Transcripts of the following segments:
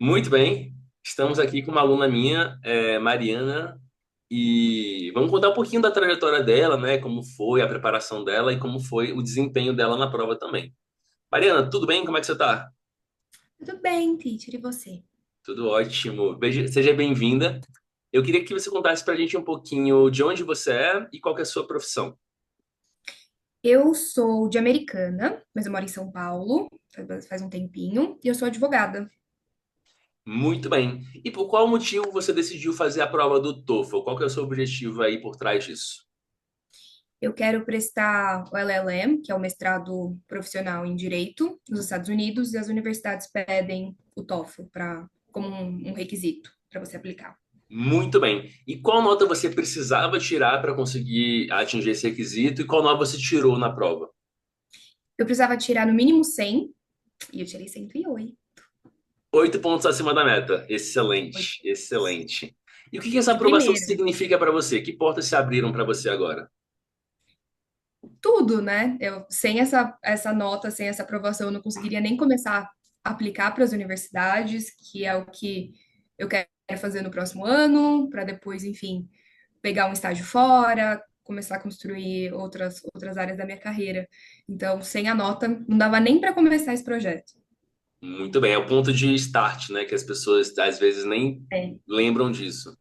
Muito bem, estamos aqui com uma aluna minha, Mariana, e vamos contar um pouquinho da trajetória dela, né? Como foi a preparação dela e como foi o desempenho dela na prova também. Mariana, tudo bem? Como é que você tá? Tudo bem, teacher, e você? Tudo ótimo. Seja bem-vinda. Eu queria que você contasse pra gente um pouquinho de onde você é e qual que é a sua profissão. Eu sou de Americana, mas eu moro em São Paulo, faz um tempinho, e eu sou advogada. Muito bem. E por qual motivo você decidiu fazer a prova do TOEFL? Qual que é o seu objetivo aí por trás disso? Eu quero prestar o LLM, que é o mestrado profissional em Direito, nos Estados Unidos, e as universidades pedem o TOEFL como um requisito para você aplicar. Muito bem. E qual nota você precisava tirar para conseguir atingir esse requisito e qual nota você tirou na prova? Eu precisava tirar no mínimo 100, e eu tirei 108. 8 pontos acima da meta. Oito. Excelente, excelente. E o que que essa De aprovação primeira. significa para você? Que portas se abriram para você agora? Tudo, né? Sem essa nota, sem essa aprovação, eu não conseguiria nem começar a aplicar para as universidades, que é o que eu quero fazer no próximo ano, para depois, enfim, pegar um estágio fora, começar a construir outras áreas da minha carreira. Então, sem a nota, não dava nem para começar esse projeto. Muito bem, é o ponto de start, né? Que as pessoas às vezes nem É, lembram disso.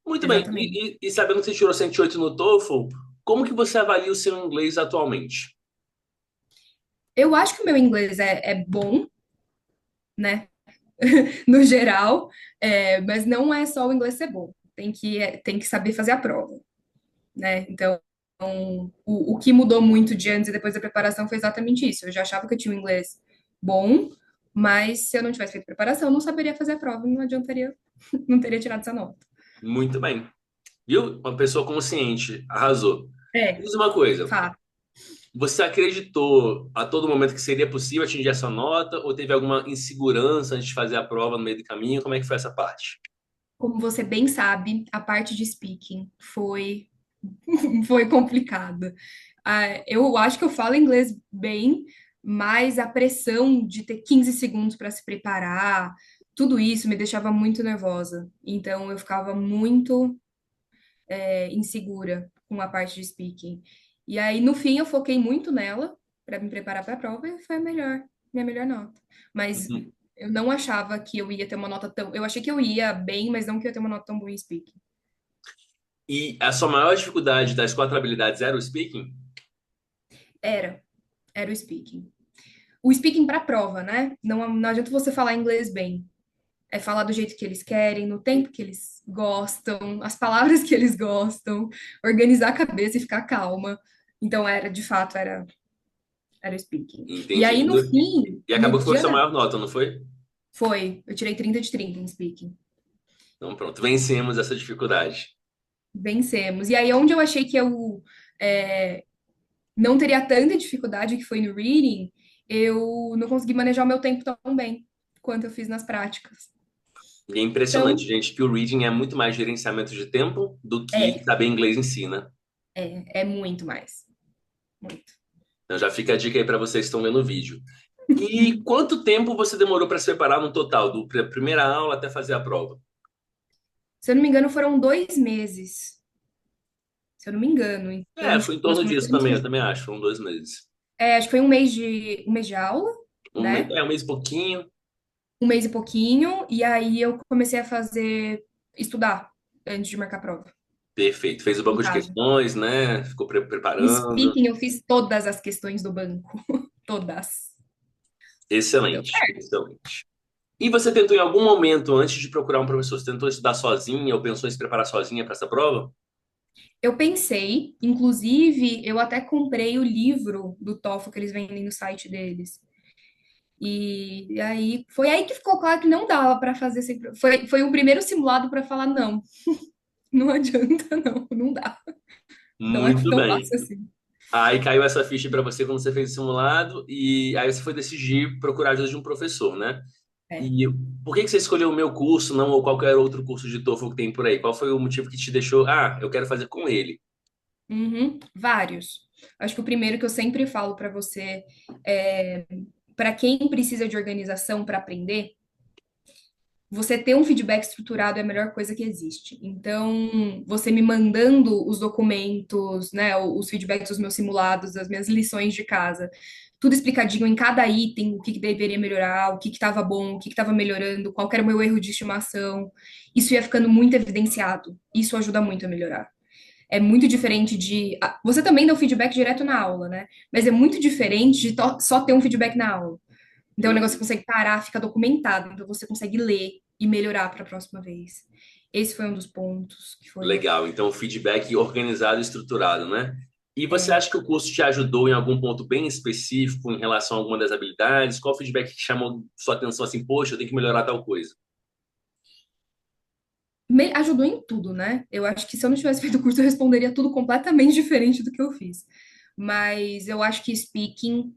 Muito bem. exatamente. E sabendo que você tirou 108 no TOEFL, como que você avalia o seu inglês atualmente? Eu acho que o meu inglês é bom, né? No geral, mas não é só o inglês ser bom. Tem que saber fazer a prova, né? Então, o que mudou muito de antes e depois da preparação foi exatamente isso. Eu já achava que eu tinha um inglês bom, mas se eu não tivesse feito preparação, eu não saberia fazer a prova, não adiantaria, não teria tirado essa nota. Muito bem. Viu? Uma pessoa consciente, arrasou. É, Diz uma coisa. fato. Você acreditou a todo momento que seria possível atingir essa nota ou teve alguma insegurança antes de fazer a prova no meio do caminho? Como é que foi essa parte? Como você bem sabe, a parte de speaking foi complicada. Eu acho que eu falo inglês bem, mas a pressão de ter 15 segundos para se preparar, tudo isso me deixava muito nervosa. Então eu ficava muito insegura com a parte de speaking. E aí, no fim, eu foquei muito nela para me preparar para a prova e foi minha melhor nota. Mas Uhum. eu não achava que eu ia ter uma nota tão. Eu achei que eu ia bem, mas não que eu ia ter uma nota tão boa em speaking. E a sua maior dificuldade das 4 habilidades era o speaking? Era, era o speaking. O speaking para a prova, né? Não adianta você falar inglês bem. É falar do jeito que eles querem, no tempo que eles gostam, as palavras que eles gostam, organizar a cabeça e ficar calma. Então, de fato, era o speaking. E Entendi. aí, no fim, E no acabou que foi a dia sua da. maior nota, não foi? Eu tirei 30 de 30 em speaking. Então pronto, vencemos essa dificuldade. Vencemos. E aí, onde eu achei que eu é, não teria tanta dificuldade, que foi no reading, eu não consegui manejar o meu tempo tão bem quanto eu fiz nas práticas. E é impressionante, Então, gente, que o reading é muito mais gerenciamento de tempo do que é, saber inglês em si, né? é muito mais. Muito. Então já fica a dica aí para vocês que estão vendo o vídeo. E quanto tempo você demorou para se preparar no total, do primeira aula até fazer a prova? Se eu não me engano, foram 2 meses. Se eu não me engano. Então, É, foi em tipo, nós torno disso também, eu começamos. também acho, foram 2 meses. Acho que foi um mês de aula, né? Um mês e pouquinho. Um mês e pouquinho, e aí eu comecei a estudar antes de marcar a prova, Perfeito. Fez o em banco de casa. questões, né? Ficou No preparando. speaking, eu fiz todas as questões do banco. Todas. Deu Excelente, certo. excelente. E você tentou em algum momento, antes de procurar um professor, você tentou estudar sozinha ou pensou em se preparar sozinha para essa prova? Eu pensei, inclusive, eu até comprei o livro do TOEFL que eles vendem no site deles. E aí foi aí que ficou claro que não dava para fazer sempre. Foi o primeiro simulado para falar não, não adianta não, não dá. Não é Muito tão bem. fácil assim. Aí caiu essa ficha para você quando você fez o simulado e aí você foi decidir procurar a ajuda de um professor, né? É. E por que que você escolheu o meu curso, não ou qualquer outro curso de TOEFL que tem por aí? Qual foi o motivo que te deixou, eu quero fazer com ele? Uhum, vários. Acho que o primeiro que eu sempre falo para você é para quem precisa de organização para aprender, você ter um feedback estruturado é a melhor coisa que existe. Então, você me mandando os documentos, né, os feedbacks dos meus simulados, das minhas lições de casa, tudo explicadinho em cada item, o que que deveria melhorar, o que estava bom, o que estava melhorando, qual que era o meu erro de estimação. Isso ia ficando muito evidenciado. Isso ajuda muito a melhorar. É muito diferente de. Você também dá o feedback direto na aula, né? Mas é muito diferente de só ter um feedback na aula. Então, o negócio Uhum. você consegue parar, fica documentado, então você consegue ler e melhorar para a próxima vez. Esse foi um dos pontos que foi. Legal. Então, feedback organizado e estruturado, né? E você É, acha que o curso te ajudou em algum ponto bem específico em relação a alguma das habilidades? Qual feedback que chamou sua atenção assim, poxa, eu tenho que melhorar tal coisa? ajudou em tudo, né? Eu acho que se eu não tivesse feito o curso, eu responderia tudo completamente diferente do que eu fiz. Mas eu acho que speaking,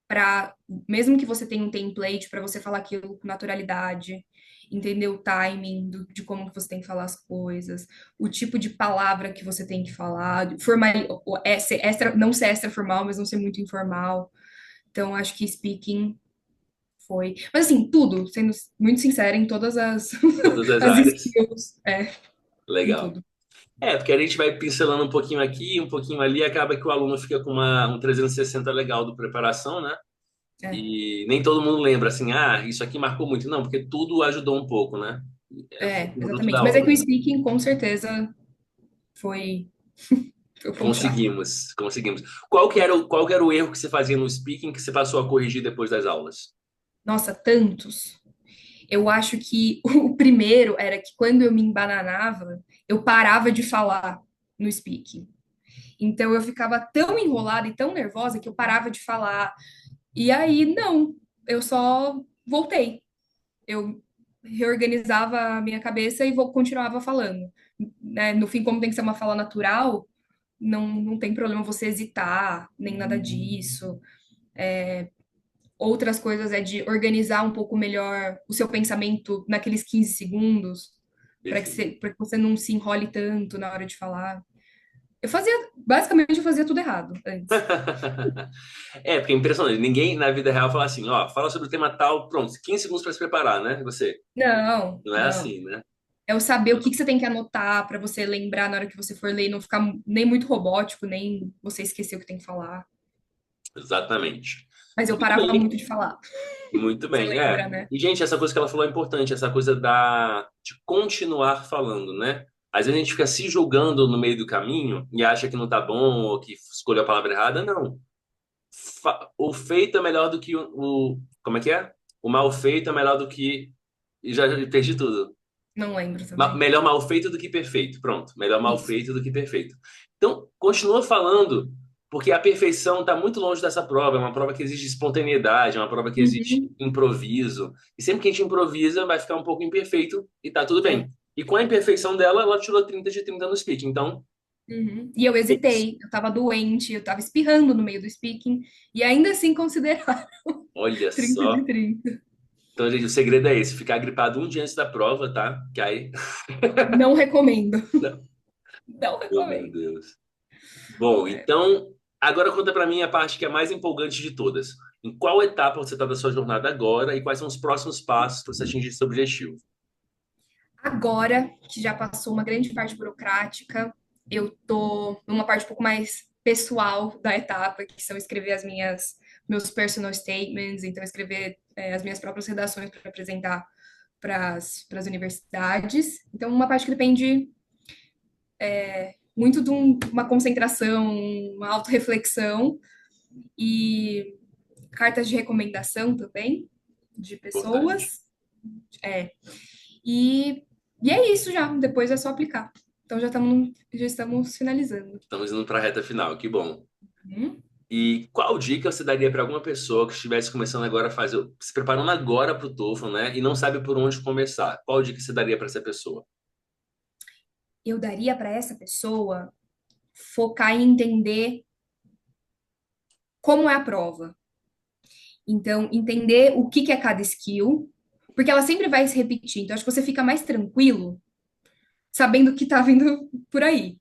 para mesmo que você tenha um template para você falar aquilo com naturalidade, entender o timing de como que você tem que falar as coisas, o tipo de palavra que você tem que falar, formal, ser extra, não ser extra formal, mas não ser muito informal. Então, acho que speaking foi. Mas assim, tudo, sendo muito sincera, em todas as, Todas as as áreas. skills, em Legal. tudo. É, porque a gente vai pincelando um pouquinho aqui, um pouquinho ali, acaba que o aluno fica com um 360 legal do preparação, né? É, E nem todo mundo lembra assim, ah, isso aqui marcou muito. Não, porque tudo ajudou um pouco, né? É fruto exatamente. da Mas é que o obra. speaking, com certeza, foi, foi o ponto-chave. Conseguimos, conseguimos. Qual que era o erro que você fazia no speaking que você passou a corrigir depois das aulas? Nossa, tantos. Eu acho que o primeiro era que quando eu me embananava, eu parava de falar no speaking. Então eu ficava tão enrolada e tão nervosa que eu parava de falar. E aí, não, eu só voltei. Eu reorganizava a minha cabeça e continuava falando. Né? No fim, como tem que ser uma fala natural, não tem problema você hesitar, nem nada disso. Outras coisas é de organizar um pouco melhor o seu pensamento naqueles 15 segundos, Perfeito. para que você não se enrole tanto na hora de falar. Basicamente, eu fazia tudo errado antes. É, porque é impressionante. Ninguém na vida real fala assim, ó, fala sobre o tema tal, pronto, 15 segundos para se preparar, né? Você. Não, Não é não. assim, né? É o saber o que que você tem que anotar para você lembrar na hora que você for ler e não ficar nem muito robótico, nem você esquecer o que tem que falar. Exatamente. Mas eu Muito parava bem, muito de falar. muito Você bem. É. lembra, né? E, gente, essa coisa que ela falou é importante, essa coisa de continuar falando, né? Às vezes a gente fica se julgando no meio do caminho e acha que não tá bom ou que escolheu a palavra errada. Não. O feito é melhor do que como é que é? O mal feito é melhor do que. E já perdi tudo. Não lembro também. Melhor mal feito do que perfeito. Pronto. Melhor mal Isso. feito do que perfeito. Então, continua falando, porque a perfeição está muito longe dessa prova. É uma prova que exige espontaneidade, é uma prova que exige Uhum. improviso. E sempre que a gente improvisa, vai ficar um pouco imperfeito e tá tudo É. bem. E com a imperfeição dela, ela tirou 30 de 30 no speech. Então, Uhum. E eu é isso. hesitei, eu tava doente, eu tava espirrando no meio do speaking, e ainda assim considerar Olha 30 de só. 30. Então, gente, o segredo é esse: ficar gripado um dia antes da prova, tá? Que aí. Não recomendo. Não. Não Oh, meu recomendo. Deus. Bom, então, agora conta pra mim a parte que é mais empolgante de todas. Em qual etapa você está da sua jornada agora e quais são os próximos passos para você atingir esse objetivo? Agora que já passou uma grande parte burocrática, eu tô numa parte um pouco mais pessoal da etapa, que são escrever meus personal statements, então escrever as minhas próprias redações para apresentar para as universidades. Então, uma parte que depende muito de uma concentração, uma autorreflexão e cartas de recomendação também de Importante. pessoas. E, e é isso já, depois é só aplicar. Então já estamos finalizando. Estamos indo para a reta final, que bom. Hum? E qual dica você daria para alguma pessoa que estivesse começando agora a fazer, se preparando agora para o TOEFL, né, e não sabe por onde começar? Qual dica você daria para essa pessoa? Eu daria para essa pessoa focar em entender como é a prova. Então, entender o que é cada skill, porque ela sempre vai se repetir. Então, acho que você fica mais tranquilo sabendo que está vindo por aí.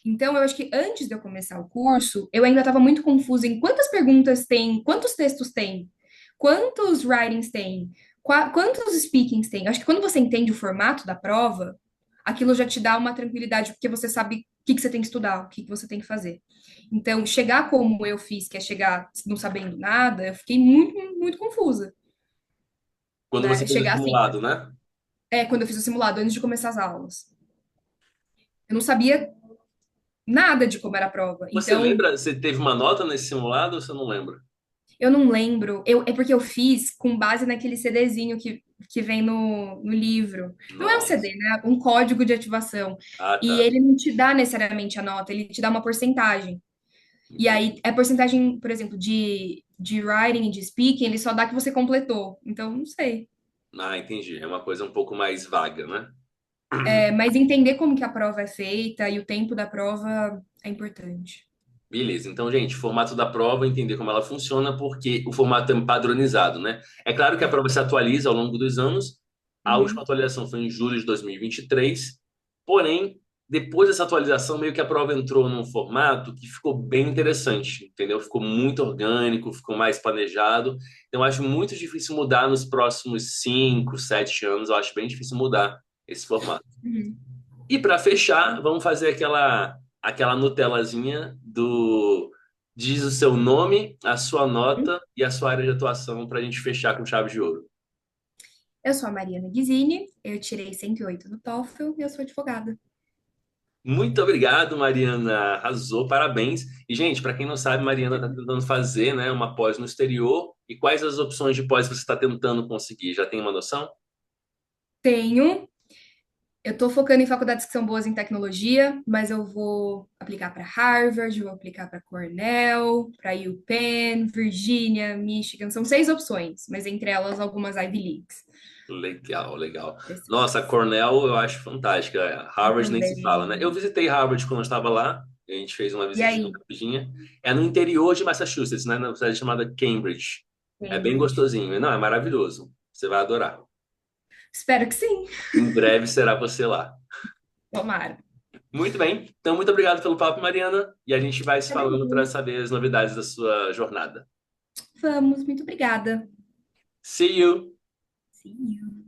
Então, eu acho que antes de eu começar o curso, eu ainda estava muito confusa em quantas perguntas tem, quantos textos tem, quantos writings tem, Quantos speakings tem? Acho que quando você entende o formato da prova, aquilo já te dá uma tranquilidade, porque você sabe o que que você tem que estudar, o que que você tem que fazer. Então, chegar como eu fiz, que é chegar não sabendo nada, eu fiquei muito, muito confusa, Quando você né? fez o Chegar assim, simulado, né? quando eu fiz o simulado, antes de começar as aulas. Eu não sabia nada de como era a prova. Você Então, lembra, você teve uma nota nesse simulado ou você não lembra? eu não lembro. É porque eu fiz com base naquele CDzinho que vem no livro. Não é um Nossa. CD, né? Um código de ativação. Ah, E tá. ele não te dá necessariamente a nota, ele te dá uma porcentagem. E Entendi. aí, é porcentagem, por exemplo, de writing e de speaking, ele só dá que você completou. Então, não sei. Ah, entendi. É uma coisa um pouco mais vaga, né? Mas entender como que a prova é feita e o tempo da prova é importante. Beleza. Então, gente, formato da prova, entender como ela funciona, porque o formato é padronizado, né? É claro que a É. prova se atualiza ao longo dos anos. A última Uhum. atualização foi em julho de 2023. Porém, depois dessa atualização, meio que a prova entrou num formato que ficou bem interessante, entendeu? Ficou muito orgânico, ficou mais planejado. Então, eu acho muito difícil mudar nos próximos 5, 7 anos. Eu acho bem difícil mudar esse formato. Uhum. E para fechar, vamos fazer aquela Nutelazinha do diz o seu nome, a sua nota e a sua área de atuação para a gente fechar com chave de ouro. Eu sou a Mariana Guizini, eu tirei 108 no TOEFL e eu sou advogada. Muito obrigado, Mariana. Arrasou, parabéns. E, gente, para quem não sabe, Mariana está tentando fazer, né, uma pós no exterior. E quais as opções de pós você está tentando conseguir? Já tem uma noção? Tenho, eu estou focando em faculdades que são boas em tecnologia, mas eu vou aplicar para Harvard, vou aplicar para Cornell, para UPenn, Virgínia, Michigan. São 6 opções, mas entre elas algumas Ivy Leagues. Legal, legal. Nossa, a Específicas. Cornell eu acho fantástica. Eu Harvard nem se fala, né? Eu também. visitei Harvard quando eu estava lá. A gente fez uma E visitinha aí, rapidinha. É no interior de Massachusetts, né? Na cidade chamada Cambridge. É bem Cambridge. gostosinho. Não, é maravilhoso. Você vai adorar. Espero que sim. Em breve será você lá. Tomara. Muito bem. Então, muito obrigado pelo papo, Mariana. E a gente vai se falando para Agradeço. saber as novidades da sua jornada. Vamos, muito obrigada. See you! Sim.